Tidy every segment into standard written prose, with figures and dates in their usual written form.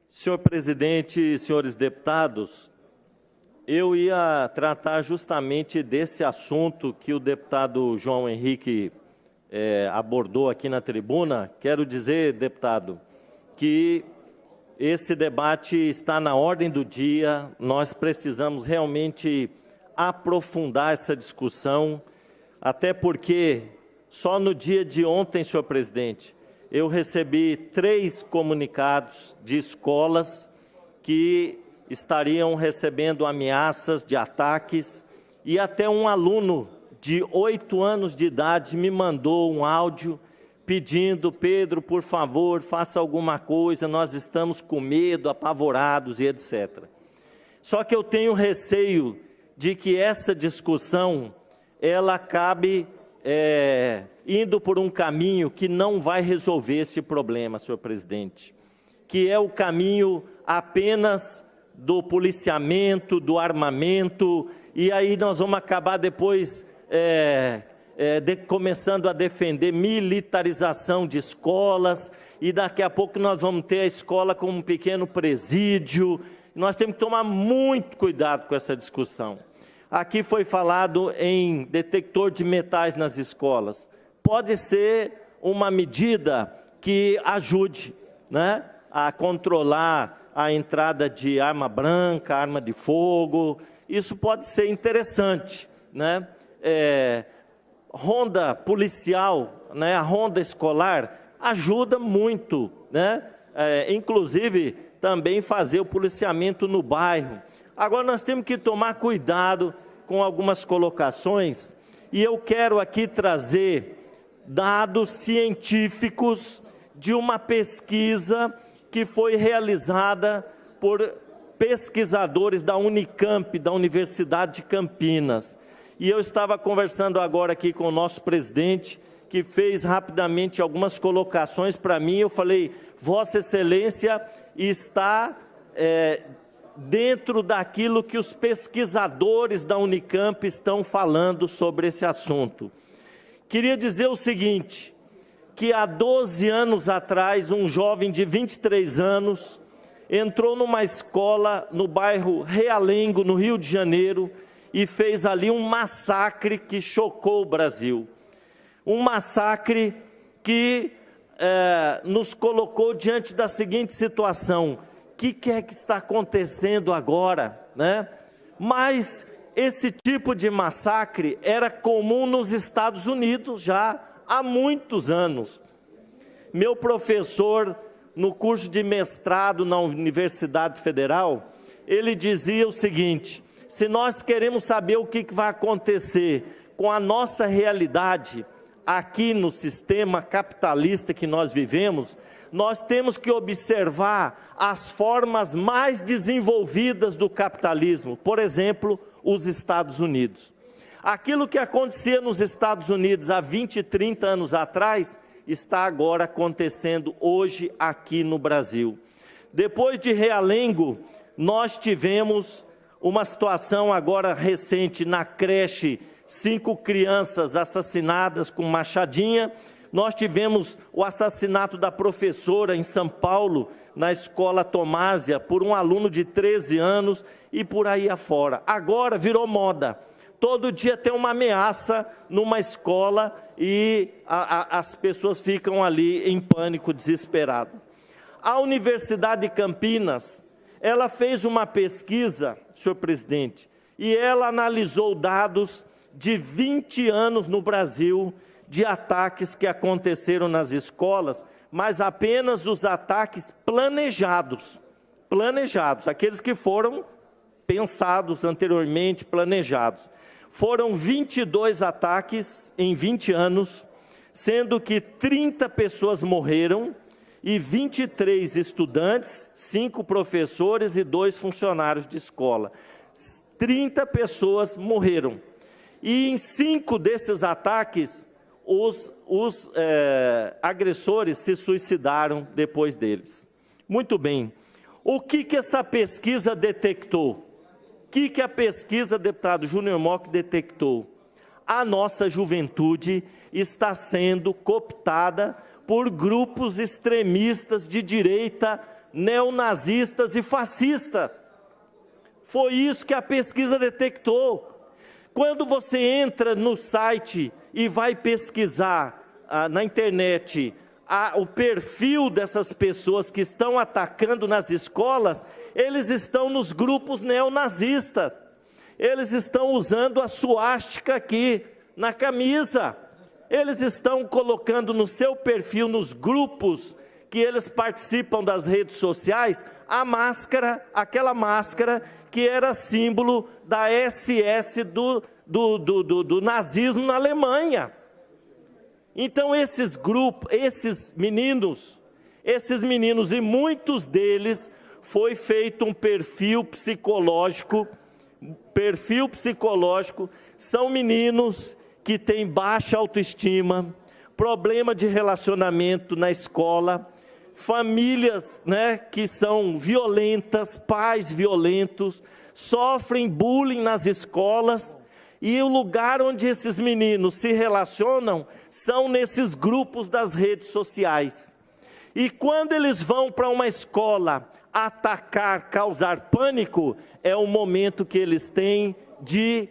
Senhor presidente, senhores deputados, eu ia tratar justamente desse assunto que o deputado João Henrique abordou aqui na tribuna. Quero dizer, deputado, que esse debate está na ordem do dia, nós precisamos realmente aprofundar essa discussão, até porque só no dia de ontem, senhor presidente, eu recebi 3 comunicados de escolas que estariam recebendo ameaças de ataques, e até um aluno de 8 anos de idade me mandou um áudio pedindo: Pedro, por favor, faça alguma coisa, nós estamos com medo, apavorados e etc. Só que eu tenho receio de que essa discussão ela acabe indo por um caminho que não vai resolver esse problema, senhor presidente, que é o caminho apenas do policiamento, do armamento, e aí nós vamos acabar depois começando a defender militarização de escolas, e daqui a pouco nós vamos ter a escola como um pequeno presídio. Nós temos que tomar muito cuidado com essa discussão. Aqui foi falado em detector de metais nas escolas. Pode ser uma medida que ajude, né, a controlar a entrada de arma branca, arma de fogo. Isso pode ser interessante, né? Ronda policial, né, a ronda escolar ajuda muito, né? Inclusive também fazer o policiamento no bairro. Agora nós temos que tomar cuidado com algumas colocações, e eu quero aqui trazer dados científicos de uma pesquisa que foi realizada por pesquisadores da Unicamp, da Universidade de Campinas. E eu estava conversando agora aqui com o nosso presidente, que fez rapidamente algumas colocações para mim. Eu falei: Vossa Excelência está dentro daquilo que os pesquisadores da Unicamp estão falando sobre esse assunto. Queria dizer o seguinte, que há 12 anos atrás, um jovem de 23 anos entrou numa escola no bairro Realengo, no Rio de Janeiro, e fez ali um massacre que chocou o Brasil. Um massacre que nos colocou diante da seguinte situação: o que é que está acontecendo agora, né? Mas esse tipo de massacre era comum nos Estados Unidos já há muitos anos. Meu professor, no curso de mestrado na Universidade Federal, ele dizia o seguinte: se nós queremos saber o que vai acontecer com a nossa realidade aqui no sistema capitalista que nós vivemos, nós temos que observar as formas mais desenvolvidas do capitalismo, por exemplo, os Estados Unidos. Aquilo que acontecia nos Estados Unidos há 20, 30 anos atrás, está agora acontecendo hoje aqui no Brasil. Depois de Realengo, nós tivemos uma situação agora recente na creche, 5 crianças assassinadas com machadinha. Nós tivemos o assassinato da professora em São Paulo, na escola Tomásia, por um aluno de 13 anos, e por aí afora. Agora virou moda. Todo dia tem uma ameaça numa escola e as pessoas ficam ali em pânico, desesperado. A Universidade de Campinas, ela fez uma pesquisa, senhor presidente, e ela analisou dados de 20 anos no Brasil de ataques que aconteceram nas escolas, mas apenas os ataques planejados, aqueles que foram pensados anteriormente, planejados. Foram 22 ataques em 20 anos, sendo que 30 pessoas morreram e 23 estudantes, 5 professores e 2 funcionários de escola. 30 pessoas morreram. E em 5 desses ataques, os agressores se suicidaram depois deles. Muito bem. O que essa pesquisa detectou? O que a pesquisa, deputado Júnior Mock, detectou? A nossa juventude está sendo cooptada por grupos extremistas de direita neonazistas e fascistas. Foi isso que a pesquisa detectou. Quando você entra no site e vai pesquisar na internet o perfil dessas pessoas que estão atacando nas escolas, eles estão nos grupos neonazistas. Eles estão usando a suástica aqui na camisa. Eles estão colocando no seu perfil, nos grupos que eles participam das redes sociais, a máscara, aquela máscara que era símbolo da SS do nazismo na Alemanha. Então esses grupos, esses meninos e muitos deles foi feito um perfil psicológico, são meninos que têm baixa autoestima, problema de relacionamento na escola, famílias, que são violentas, pais violentos, sofrem bullying nas escolas, e o lugar onde esses meninos se relacionam são nesses grupos das redes sociais. E quando eles vão para uma escola atacar, causar pânico, é o momento que eles têm de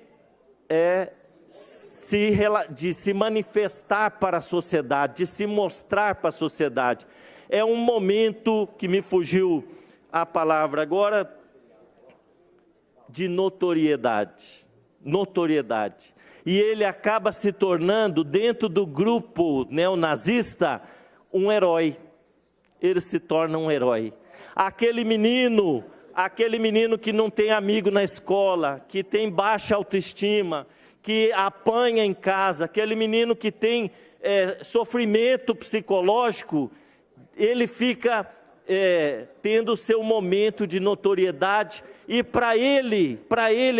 se manifestar para a sociedade, de se mostrar para a sociedade. É um momento, que me fugiu a palavra agora, de notoriedade. E ele acaba se tornando, dentro do grupo neonazista, um herói. Ele se torna um herói. Aquele menino que não tem amigo na escola, que tem baixa autoestima, que apanha em casa, aquele menino que tem sofrimento psicológico, ele fica tendo o seu momento de notoriedade, e para ele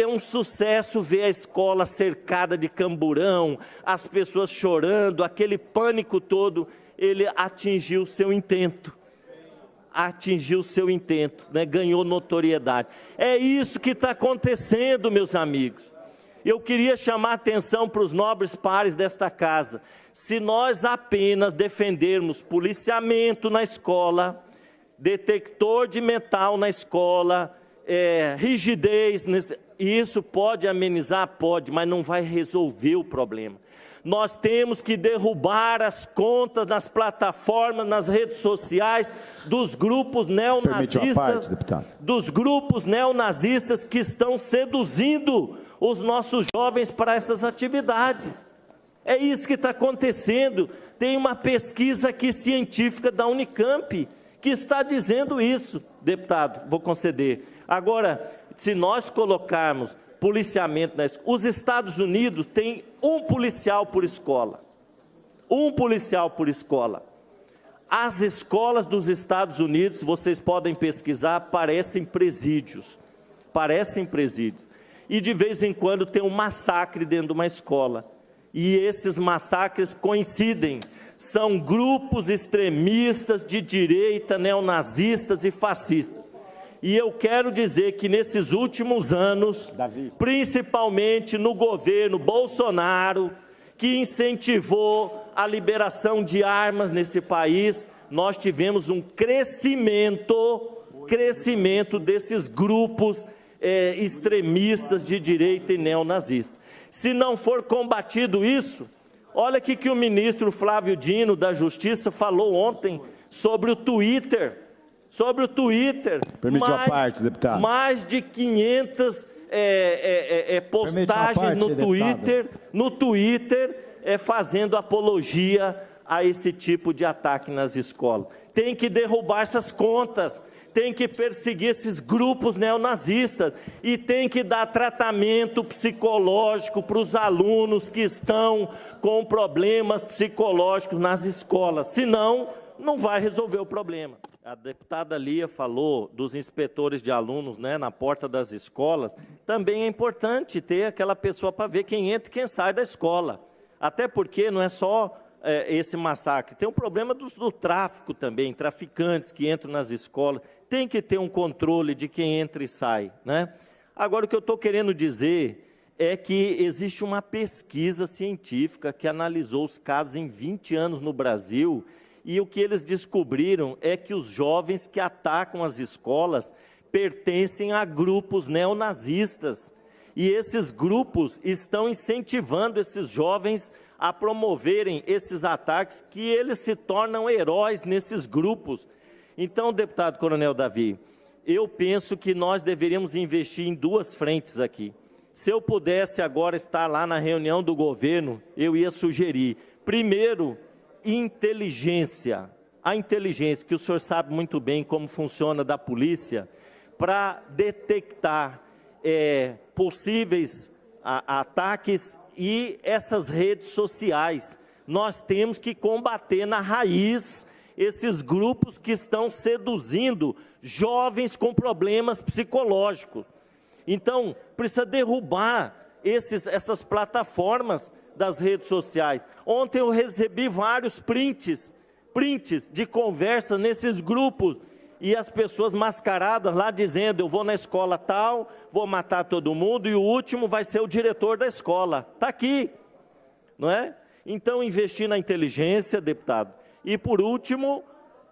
é um sucesso ver a escola cercada de camburão, as pessoas chorando, aquele pânico todo. Ele atingiu o seu intento, ganhou notoriedade. É isso que está acontecendo, meus amigos. Eu queria chamar a atenção para os nobres pares desta casa. Se nós apenas defendermos policiamento na escola, detector de metal na escola, rigidez, isso pode amenizar? Pode, mas não vai resolver o problema. Nós temos que derrubar as contas nas plataformas, nas redes sociais, dos grupos neonazistas, que estão seduzindo os nossos jovens para essas atividades. É isso que está acontecendo. Tem uma pesquisa aqui científica da Unicamp que está dizendo isso, deputado, vou conceder. Agora, se nós colocarmos policiamento na escola, os Estados Unidos têm um policial por escola. As escolas dos Estados Unidos, vocês podem pesquisar, parecem presídios. E de vez em quando tem um massacre dentro de uma escola. E esses massacres coincidem. São grupos extremistas de direita, neonazistas e fascistas. E eu quero dizer que nesses últimos anos, principalmente no governo Bolsonaro, que incentivou a liberação de armas nesse país, nós tivemos um crescimento desses grupos extremistas de direita e neonazistas. Se não for combatido isso, olha aqui que o ministro Flávio Dino, da Justiça, falou ontem sobre o Twitter. Permite a parte, deputado. Mais de 500 postagens no Twitter, fazendo apologia a esse tipo de ataque nas escolas. Tem que derrubar essas contas, tem que perseguir esses grupos neonazistas e tem que dar tratamento psicológico para os alunos que estão com problemas psicológicos nas escolas, senão não vai resolver o problema. A deputada Lia falou dos inspetores de alunos, na porta das escolas. Também é importante ter aquela pessoa para ver quem entra e quem sai da escola. Até porque não é só esse massacre. Tem um problema do tráfico também, traficantes que entram nas escolas. Tem que ter um controle de quem entra e sai, Agora, o que eu estou querendo dizer é que existe uma pesquisa científica que analisou os casos em 20 anos no Brasil e o que eles descobriram é que os jovens que atacam as escolas pertencem a grupos neonazistas. E esses grupos estão incentivando esses jovens a promoverem esses ataques, que eles se tornam heróis nesses grupos. Então, deputado Coronel Davi, eu penso que nós deveríamos investir em duas frentes aqui. Se eu pudesse agora estar lá na reunião do governo, eu ia sugerir, primeiro, inteligência. A inteligência, que o senhor sabe muito bem como funciona da polícia, para detectar possíveis ataques e essas redes sociais. Nós temos que combater na raiz esses grupos que estão seduzindo jovens com problemas psicológicos. Então, precisa derrubar essas plataformas das redes sociais. Ontem eu recebi vários prints de conversa nesses grupos, e as pessoas mascaradas lá dizendo, eu vou na escola tal, vou matar todo mundo, e o último vai ser o diretor da escola. Está aqui, não é? Então, investir na inteligência, deputado. E, por último,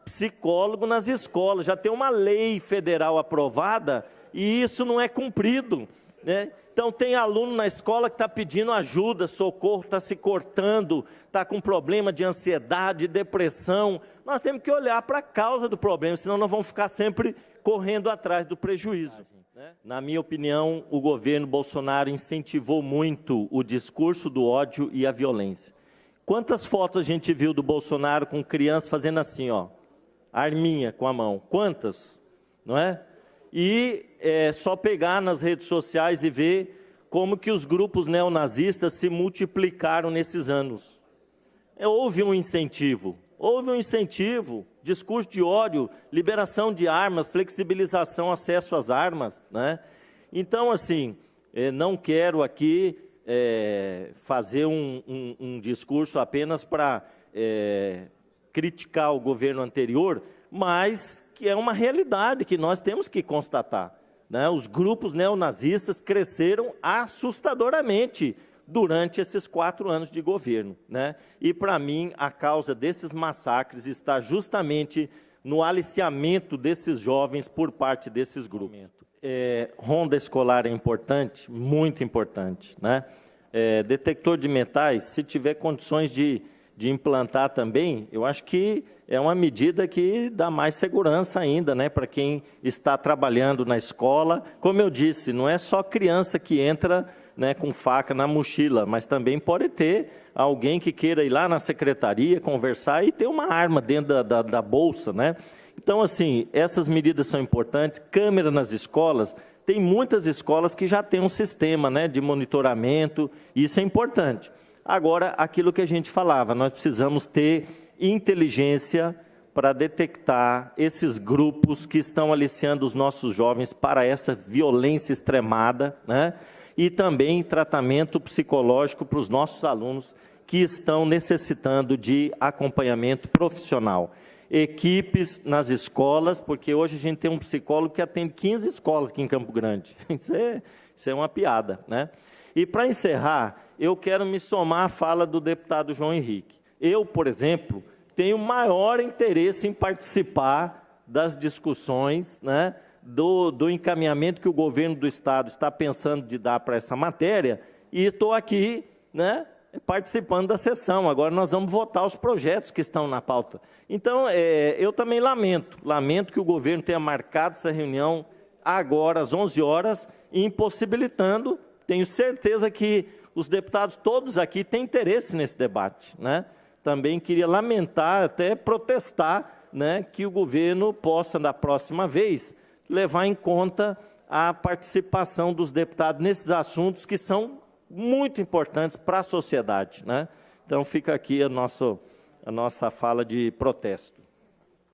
psicólogo nas escolas. Já tem uma lei federal aprovada e isso não é cumprido, né? Então, tem aluno na escola que está pedindo ajuda, socorro, está se cortando, está com problema de ansiedade, depressão. Nós temos que olhar para a causa do problema, senão nós vamos ficar sempre correndo atrás do prejuízo. Na minha opinião, o governo Bolsonaro incentivou muito o discurso do ódio e a violência. Quantas fotos a gente viu do Bolsonaro com crianças fazendo assim, ó, arminha com a mão? Quantas? Não é? E é só pegar nas redes sociais e ver como que os grupos neonazistas se multiplicaram nesses anos. Houve um incentivo, discurso de ódio, liberação de armas, flexibilização, acesso às armas, né? Então, assim, não quero aqui fazer um discurso apenas para criticar o governo anterior, mas que é uma realidade que nós temos que constatar, né? Os grupos neonazistas cresceram assustadoramente durante esses 4 anos de governo, né? E, para mim, a causa desses massacres está justamente no aliciamento desses jovens por parte desses grupos. Ronda escolar é importante, muito importante, né? Detector de metais, se tiver condições de implantar também, eu acho que é uma medida que dá mais segurança ainda, né, para quem está trabalhando na escola. Como eu disse, não é só criança que entra, né, com faca na mochila, mas também pode ter alguém que queira ir lá na secretaria, conversar e ter uma arma dentro da bolsa, né? Então, assim, essas medidas são importantes. Câmera nas escolas, tem muitas escolas que já têm um sistema, né, de monitoramento, isso é importante. Agora, aquilo que a gente falava, nós precisamos ter inteligência para detectar esses grupos que estão aliciando os nossos jovens para essa violência extremada, né? E também tratamento psicológico para os nossos alunos que estão necessitando de acompanhamento profissional. Equipes nas escolas, porque hoje a gente tem um psicólogo que atende 15 escolas aqui em Campo Grande. Isso é uma piada, né? E, para encerrar, eu quero me somar à fala do deputado João Henrique. Eu, por exemplo, tenho maior interesse em participar das discussões, né, do encaminhamento que o governo do Estado está pensando de dar para essa matéria, e estou aqui, né, participando da sessão. Agora nós vamos votar os projetos que estão na pauta. Então, eu também lamento que o governo tenha marcado essa reunião agora, às 11 horas, impossibilitando. Tenho certeza que os deputados todos aqui têm interesse nesse debate, né? Também queria lamentar, até protestar, né, que o governo possa, da próxima vez, levar em conta a participação dos deputados nesses assuntos que são muito importantes para a sociedade, né? Então, fica aqui a nossa fala de protesto.